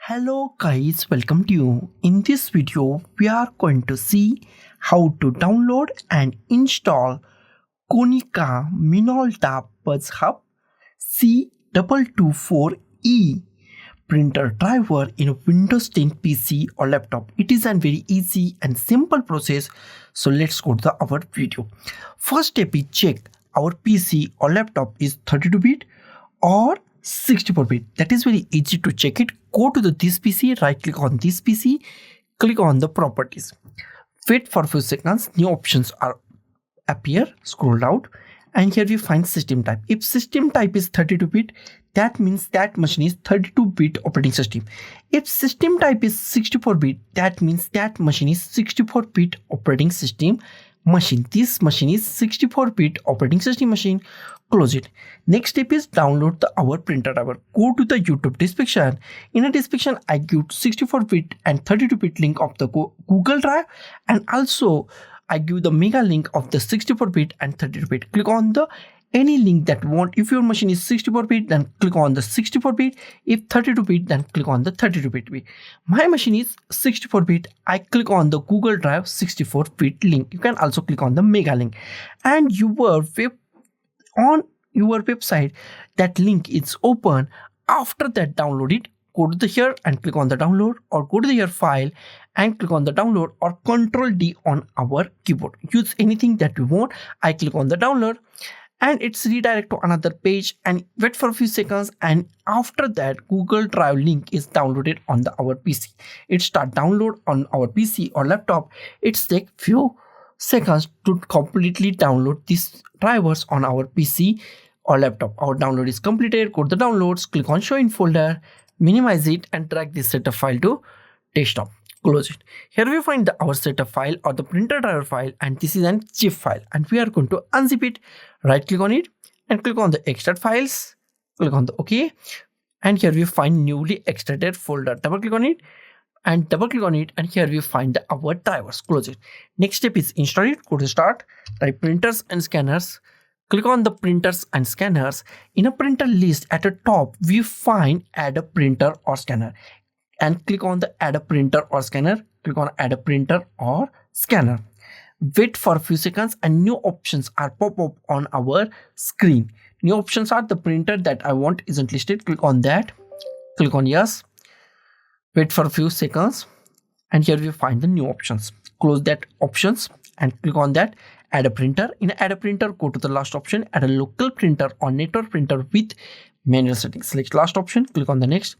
Hello guys, welcome to you. In this video, we are going to see how to download and install Konica Minolta Bizhub C224e printer driver in a Windows 10 PC or laptop. It is a very easy and simple process. So let's go to our video. First step is check our PC or laptop is 32-bit or 64-bit. That is very easy to check it. Go to this PC, right click on this PC, click on the properties. Wait for a few seconds, new options are appear, scroll down, and here we find system type. If system type is 32-bit, that means that machine is 32-bit operating system. If system type is 64-bit, that means that machine is 64-bit operating system machine. This machine is 64-bit operating system machine. Close it. Next step is download our printer driver. Go to the YouTube description. In the description, I give 64-bit and 32-bit link of the Google Drive, and also I give the mega link of the 64-bit and 32-bit. Click on the any link that you want. If your machine is 64-bit, then click on the 64-bit. If 32-bit, then click on the 32-bit. My machine is 64-bit. I click on the Google Drive 64-bit link. You can also click on the mega link, and on your website that link is open. After that, download it. Go to here and click on the download, or go to your file and click on the download, or Control D on our keyboard. Use anything that you want. I click on the download and it's redirect to another page, and wait for a few seconds, and after that Google Drive link is downloaded on our PC. It start download on our PC or laptop. It's take few seconds to completely download these drivers on our PC or laptop. Our download is completed. Go to the downloads, click on show in folder, minimize it, and drag this setup file to desktop. Close it. Here we find our setup file or the printer driver file, and this is an zip file, and we are going to unzip it. Right click on it and click on the extract files, click on the OK, and here we find newly extracted folder. Double click on it and double click on it, and here we find our drivers. Close it. Next step is install it. Go to start, type printers and scanners, click on the printers and scanners. In a printer list at the top, we find add a printer or scanner, and click on the add a printer or scanner. Click on add a printer or scanner. Wait for a few seconds, and new options are pop up on our screen. New options are the printer that I want isn't listed. Click on that, click on yes. Wait for a few seconds, and here we find the new options. Close that options and click on that add a printer. In add a printer, go to the last option, add a local printer or network printer with manual settings. Select last option, click on the next.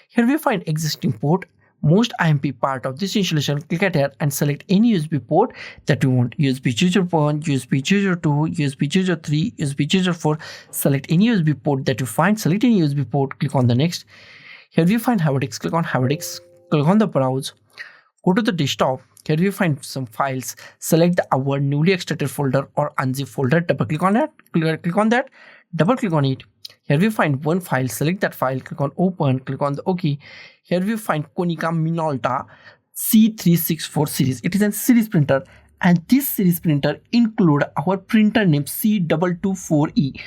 Here we find existing port, most IMP part of this installation. Click at here and select any USB port that you want. USB 0.1, USB 0.2, USB 0.3, USB 0.4. Select any USB port that you find. Select any USB port, click on the next. Here we find HyperText. Click on HyperText, click on the browse, go to the desktop. Here we find some files. Select our newly extracted folder or unzip folder. Double click on that, click on that, double click on it. Here we find one file. Select that file, click on open, click on the OK. Here we find Konica Minolta C324 series. It is a series printer, and this series printer include our printer name C224e.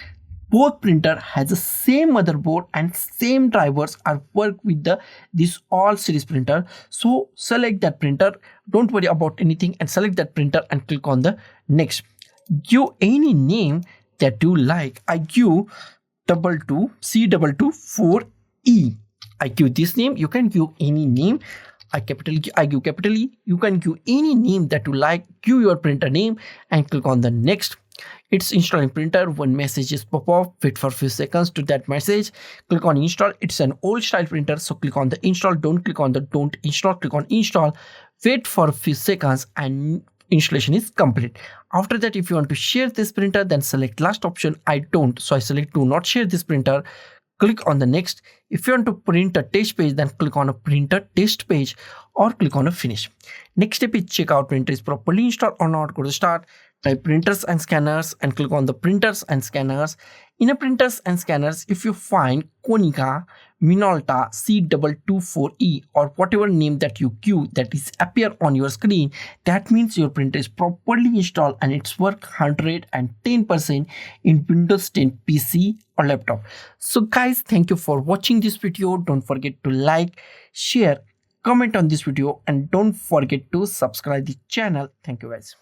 Both printer has the same motherboard and same drivers are work with this all series printer. So select that printer. Don't worry about anything, and select that printer and click on the next. Give any name that you like. I give C224e. I give this name. You can give any name. I give capital E. You can give any name that you like. Give your printer name and click on the next. It's installing printer. One message is pop up. Wait for a few seconds to that message. Click on install. It's an old style printer, so click on the install. Don't click on the don't install. Click on install. Wait for a few seconds and installation is complete. After that, if you want to share this printer, then select last option. I don't, so I select do not share this printer. Click on the next. If you want to print a test page, then click on a printer test page or click on a finish. Next step is check out printer is properly installed or not. Go to start, type printers and scanners and click on the printers and scanners. In a printers and scanners, if you find Konica Minolta C224e or whatever name that you give that is appear on your screen, that means your printer is properly installed and it's work 110% in Windows 10 PC or laptop. So guys, thank you for watching this video. Don't forget to like, share, comment on this video, and don't forget to subscribe the channel. Thank you guys.